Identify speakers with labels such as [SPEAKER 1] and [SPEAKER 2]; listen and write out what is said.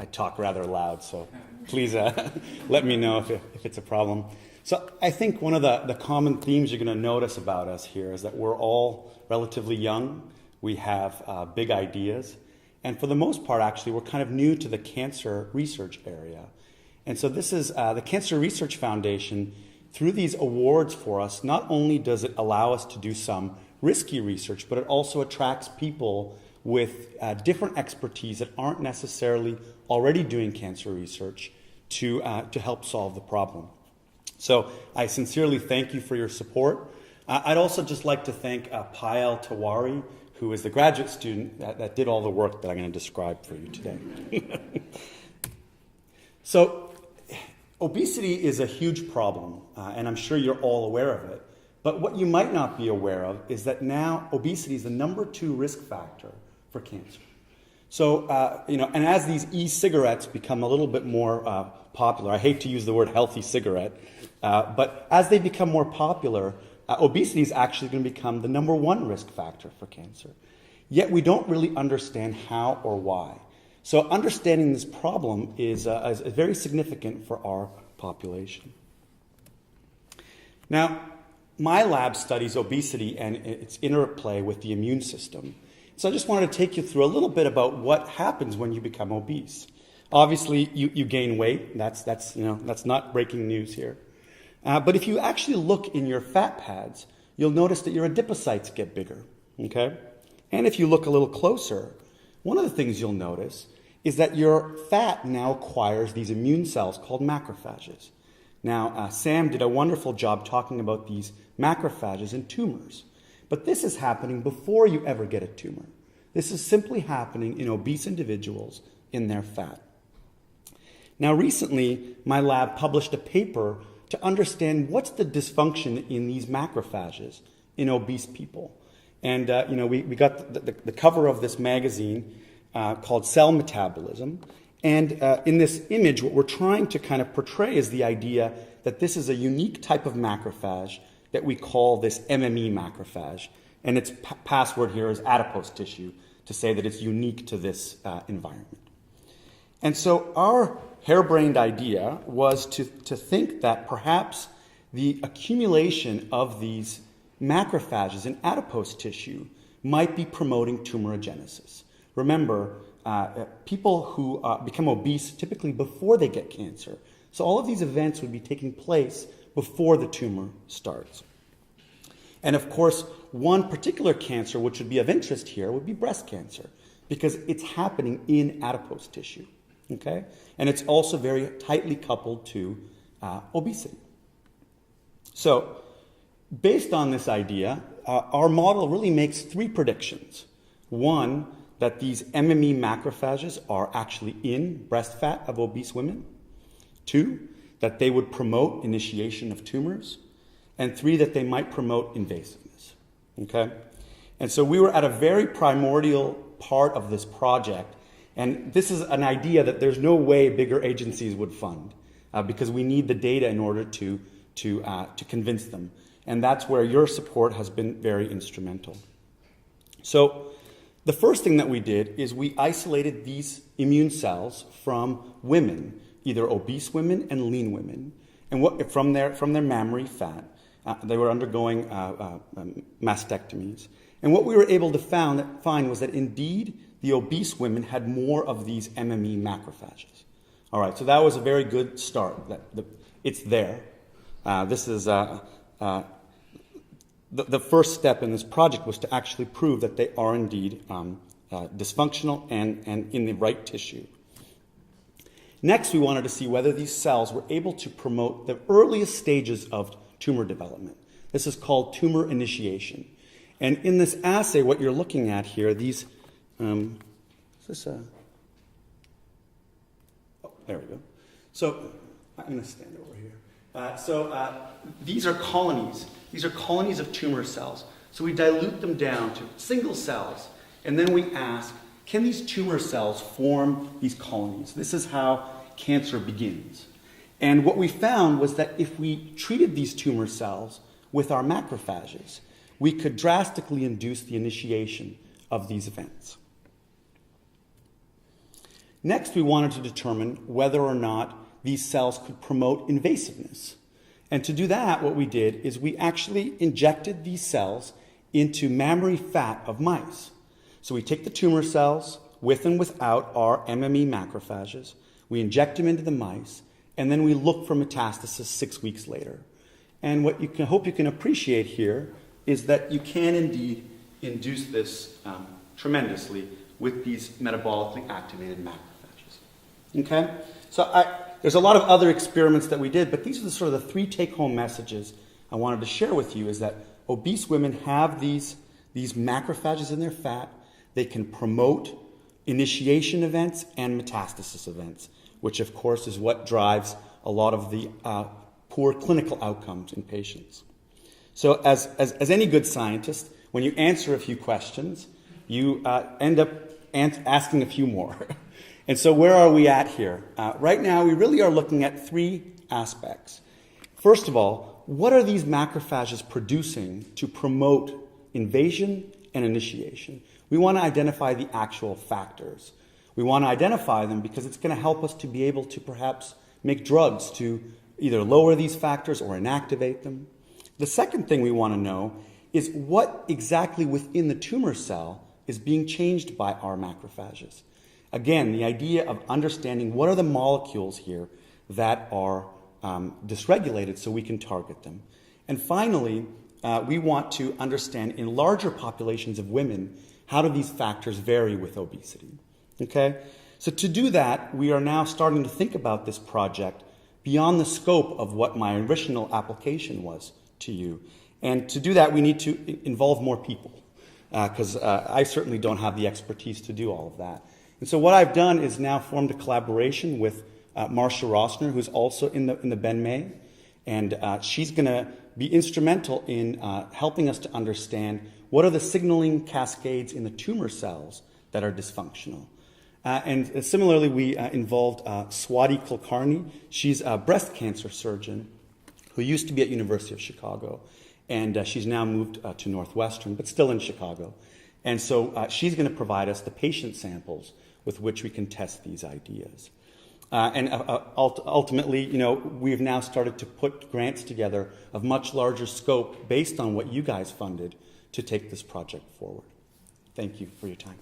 [SPEAKER 1] I talk rather loud, so please let me know if it's a problem. So I think one of the common themes you're going to notice about us here is that we're all relatively young. We have big ideas. And for the most part, actually, we're kind of new to the cancer research area. And so this is the Cancer Research Foundation. Through these awards for us, not only does it allow us to do some risky research, but it also attracts people with different expertise that aren't necessarily already doing cancer research to help solve the problem. So I sincerely thank you for your support. I'd also just like to thank Payal Tawari, who is the graduate student that did all the work that I'm going to describe for you today. So obesity is a huge problem, and I'm sure you're all aware of it. But what you might not be aware of is that now obesity is the #2 risk factor for cancer. So, and as these e-cigarettes become a little bit more popular, I hate to use the word healthy cigarette, but as they become more popular, obesity is actually going to become the #1 risk factor for cancer. Yet we don't really understand how or why. So understanding this problem is very significant for our population. Now, my lab studies obesity and its interplay with the immune system. So I just wanted to take you through a little bit about what happens when you become obese. Obviously, you gain weight. That's not breaking news here. But if you actually look in your fat pads, you'll notice that your adipocytes get bigger. Okay? And if you look a little closer, one of the things you'll notice is that your fat now acquires these immune cells called macrophages. Now, Sam did a wonderful job talking about these macrophages in tumors. But this is happening before you ever get a tumor. This is simply happening in obese individuals in their fat. Now, recently, my lab published a paper to understand what's the dysfunction in these macrophages in obese people. And, we got the cover of this magazine called Cell Metabolism. And in this image, what we're trying to kind of portray is the idea that this is a unique type of macrophage that we call this MME macrophage. And its password here is adipose tissue, to say that it's unique to this environment. And so our harebrained idea was to think that perhaps the accumulation of these macrophages in adipose tissue might be promoting tumorigenesis. Remember, people who become obese typically before they get cancer. So all of these events would be taking place before the tumor starts. And of course, one particular cancer which would be of interest here would be breast cancer, because it's happening in adipose tissue. Okay? And it's also very tightly coupled to obesity. So, based on this idea, our model really makes 3 predictions. One, that these MME macrophages are actually in breast fat of obese women. 2, that they would promote initiation of tumors. And 3, that they might promote invasiveness. Okay? And so we were at a very primordial part of this project. And this is an idea that there's no way bigger agencies would fund, because we need the data in order to convince them. And that's where your support has been very instrumental. So the first thing that we did is we isolated these immune cells from women, either obese women and lean women, and from their mammary fat. They were undergoing mastectomies. And what we were able to find was that indeed the obese women had more of these MME macrophages. All right, so that was a very good start. It's there. This is the first step in this project was to actually prove that they are indeed dysfunctional and in the right tissue. Next, we wanted to see whether these cells were able to promote the earliest stages of tumor development. This is called tumor initiation. And in this assay, what you're looking at here, these, there we go. So I'm going to stand over here. These are colonies. These are colonies of tumor cells. So we dilute them down to single cells, and then we ask, can these tumor cells form these colonies? This is how cancer begins. And what we found was that if we treated these tumor cells with our macrophages, we could drastically induce the initiation of these events. Next, we wanted to determine whether or not these cells could promote invasiveness. And to do that, what we did is we actually injected these cells into mammary fat of mice. So we take the tumor cells with and without our MME macrophages, we inject them into the mice, and then we look for metastasis 6 weeks later. And what you can hope you can appreciate here is that you can indeed induce this tremendously with these metabolically activated macrophages. Okay? So there's a lot of other experiments that we did, but these are sort of the 3 take-home messages I wanted to share with you, is that obese women have these macrophages in their fat. They can promote initiation events and metastasis events, which of course is what drives a lot of the poor clinical outcomes in patients. So as any good scientist, when you answer a few questions, you end up asking a few more. And so where are we at here? Right now, we really are looking at 3 aspects. First of all, what are these macrophages producing to promote invasion and initiation? We want to identify the actual factors. We want to identify them because it's going to help us to be able to perhaps make drugs to either lower these factors or inactivate them. The second thing we want to know is what exactly within the tumor cell is being changed by our macrophages. Again, the idea of understanding what are the molecules here that are dysregulated so we can target them. And finally, we want to understand in larger populations of women, how do these factors vary with obesity? Okay? So to do that, we are now starting to think about this project beyond the scope of what my original application was to you. And to do that, we need to involve more people, because I certainly don't have the expertise to do all of that. And so what I've done is now formed a collaboration with Marcia Rossner, who's also in the Ben May, and she's going to be instrumental in helping us to understand what are the signaling cascades in the tumor cells that are dysfunctional. And similarly, we involved Swati Kulkarni. She's a breast cancer surgeon who used to be at University of Chicago, and she's now moved to Northwestern, but still in Chicago. And so she's going to provide us the patient samples with which we can test these ideas. Ultimately, we've now started to put grants together of much larger scope based on what you guys funded to take this project forward. Thank you for your time.